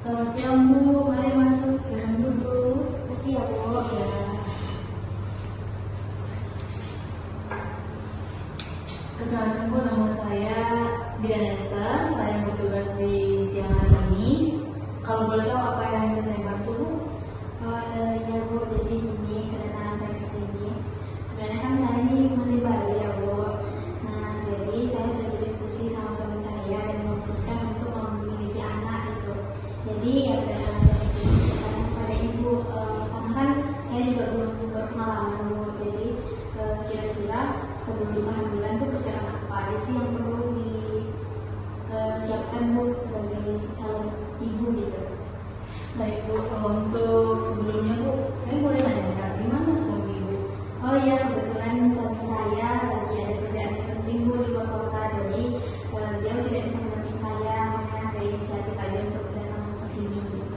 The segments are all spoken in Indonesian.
Selamat siang Bu, mari masuk, silakan duduk. Makasih ya Bu. Ya. Kenalkan Bu, nama saya Dianesta, saya bertugas di siang hari ini. Kalau boleh tahu apa yang bisa saya bantu Bu? Ya Bu, jadi ini kedatangan saya ke sini. Sebenarnya kan saya ini masih baru ya Bu. Nah, jadi saya sudah berdiskusi sama suami saya dan memutuskan untuk memiliki anak gitu. Jadi ya kedatangan saya ke sini bertanya kepada Ibu, karena kan saya juga belum berpengalaman Bu. Jadi kira-kira sebelum kehamilan tuh persiapan apa aja sih yang perlu disiapkan Bu sebagai calon ibu gitu? Baik Bu, untuk sebelumnya Bu, saya boleh nanya gimana suami Ibu? Oh iya, kebetulan suami saya lagi ada kerjaan yang penting Bu di luar kota, jadi dia tidak bisa menemui saya, makanya saya inisiatif aja untuk datang ke sini gitu.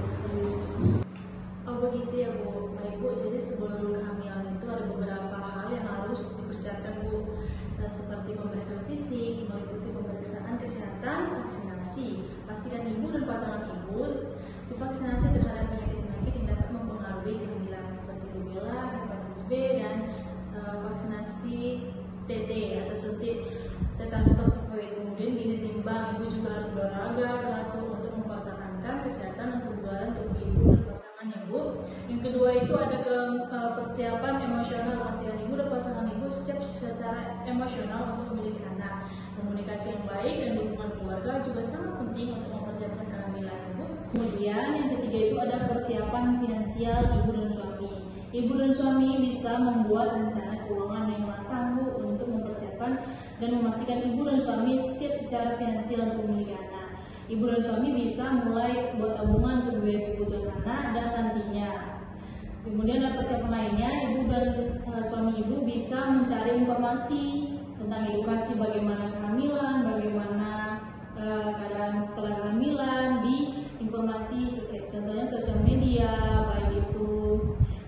Oh begitu ya Bu. Baik Bu, jadi sebelum kehamilan itu ada beberapa hal yang harus dipersiapkan Bu, seperti pemeriksaan fisik, meliputi pemeriksaan kesehatan, vaksinasi. Pastikan Ibu dan pasangan Ibu divaksinasi terhadap penyakit-penyakit yang dapat mempengaruhi kehamilan seperti rubella, hepatitis B, dan vaksinasi TT atau suntik tetanus toksikoid. Kemudian gizi seimbang, Ibu juga harus berolahraga teratur untuk mempertahankan kesehatan dan kebugaran tubuh Ibu dan pasangannya Bu. Yang kedua itu ada persiapan emosional, pastikan Ibu dan pasangan Ibu siap secara emosional untuk memiliki anak. Komunikasi yang baik dan dukungan keluarga juga sangat penting untuk mempersiapkan kehamilan Ibu. Kemudian yang ketiga itu ada persiapan finansial Ibu dan suami. Ibu dan suami bisa membuat rencana keuangan yang matang Bu untuk mempersiapkan dan memastikan Ibu dan suami siap secara finansial untuk memiliki anak. Ibu dan suami bisa mulai buat tabungan untuk biaya kebutuhan anak dan nantinya. Kemudian ada persiapan lainnya, Ibu dan suami Ibu bisa mencari informasi tentang edukasi bagaimana kehamilan, bagaimana keadaan setelah kehamilan di informasi contohnya sosial media, baik itu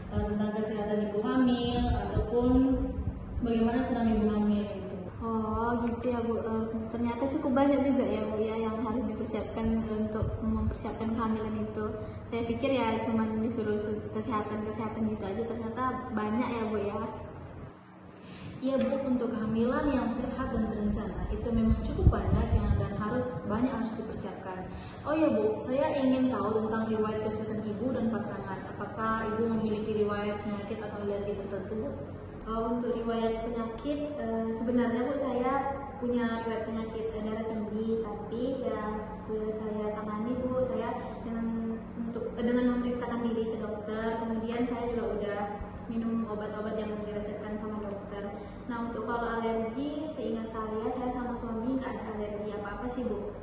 tentang kesehatan ibu hamil ataupun bagaimana sedang ibu hamil gitu. Oh gitu ya Bu, ternyata cukup banyak juga ya Bu ya yang harus dipersiapkan untuk mempersiapkan kehamilan itu. Saya pikir ya cuman disuruh kesehatan gitu aja, ternyata banyak ya Bu ya. Iya Bu, untuk kehamilan yang sehat dan terencana itu memang cukup banyak dan harus dipersiapkan. Oh ya Bu, saya ingin tahu tentang riwayat kesehatan Ibu dan pasangan. Apakah Ibu memiliki riwayat penyakit atau alergi tertentu Bu? Untuk riwayat penyakit, sebenarnya Bu saya punya riwayat penyakit darah tinggi, tapi ya sudah saya tangani Bu. Saya dengan memeriksakan diri ke dokter, kemudian saya juga udah minum obat-obat yang diresepkan sama dokter. Nah untuk kalau alergi, seingat saya sama suami nggak ada alergi apa-apa sih Bu.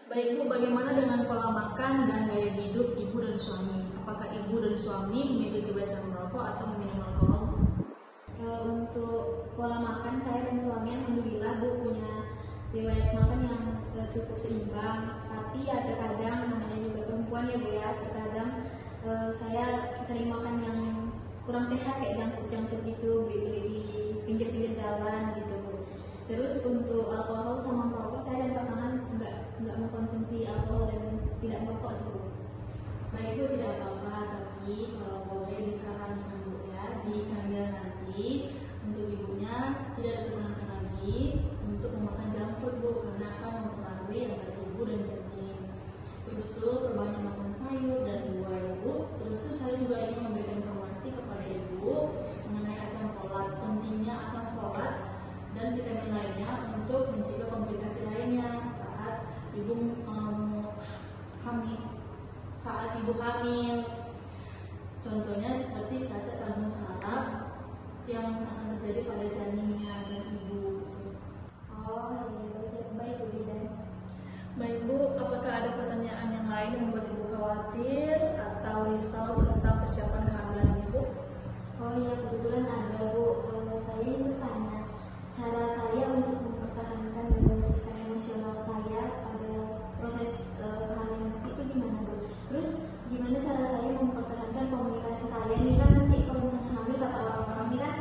Baik Bu, bagaimana dengan pola makan dan gaya hidup Ibu dan suami? Apakah Ibu dan suami memiliki kebiasaan merokok atau meminum alkohol? Untuk pola makan saya dan suami alhamdulillah Bu punya riwayat makan yang cukup seimbang, tapi ya terkadang namanya juga perempuan ya Bu ya, terkadang saya sering makan yang kurang sehat kayak junk food gitu, beli di pinggir-pinggir jalan gitu Bu. Terus untuk alkohol sama merokok, saya dan pasangan nggak mengkonsumsi alkohol dan tidak merokok sih Bu. Baik Bu, tidak apa-apa, tapi kalau boleh disarankan Bu ya, di kehamilan nanti untuk ibunya tidak diperkenankan lagi untuk memakan junk food Bu, karena akan mempengaruhi antara ibu dan janin. Terus tuh perbanyak makan sayur dan buah ya Bu. Terus tuh saya juga ingin memberikan informasi kepada ibu mengenai asam folat, pentingnya asam folat dan vitamin lainnya untuk mencegah komplikasi lainnya saat ibu hamil. Contohnya seperti cacat lambung saraf yang akan terjadi pada janinnya dan ibu. Oh iya, baik Bu Bidan. Baik Bu, apakah ada pertanyaan yang lain yang membuat ibu khawatir atau risau tentang persiapan kehamilan ibu? Oh iya, kebetulan ada Bu. Saya ingin bertanya, cara saya untuk mempertahankan dan membersihkan emosional saya pada proses kehamilan itu gimana Bu? Terus gimana cara saya mempertahankan komunikasi saya ini, kan nanti kalau misalnya hamil kata orang-orang ini kan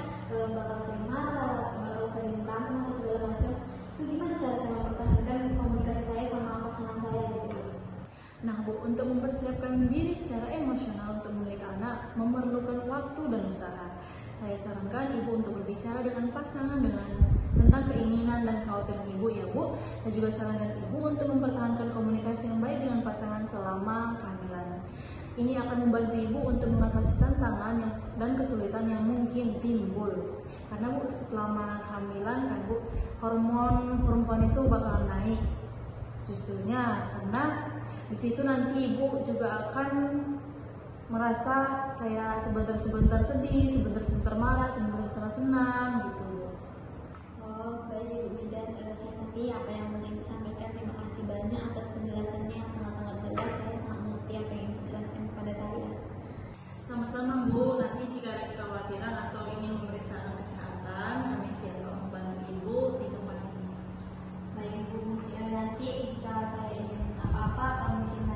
bakal sering marah, bakal sering berantem atau segala macam. Itu gimana cara saya mempertahankan komunikasi saya sama pasangan saya gitu? Nah Bu, untuk mempersiapkan sarankan Ibu untuk berbicara dengan pasangan tentang keinginan dan kekhawatiran Ibu ya Bu. Dan juga sarankan Ibu untuk mempertahankan komunikasi yang baik dengan pasangan selama kehamilan. Ini akan membantu Ibu untuk mengatasi tantangan dan kesulitan yang mungkin timbul. Karena Bu, selama kehamilan kan Bu, hormon perempuan itu bakalan naik. Justrunya karena di situ nanti Ibu juga akan merasa kayak sebentar-sebentar sedih, sebentar-sebentar marah, sebentar-sebentar senang gitu. Oh, baik Ibu Bidan, saya ngerti apa yang mau Ibu sampaikan. Terima kasih banyak atas penjelasannya yang sangat-sangat jelas. Saya sangat mengerti apa yang Ibu jelaskan kepada saya. Sama-sama Bu, nanti jika ada kekhawatiran atau ingin memeriksa kesehatan, kami siap membantu Ibu di tempat ini. Baik Ibu, nanti jika saya ingin apa-apa atau mungkin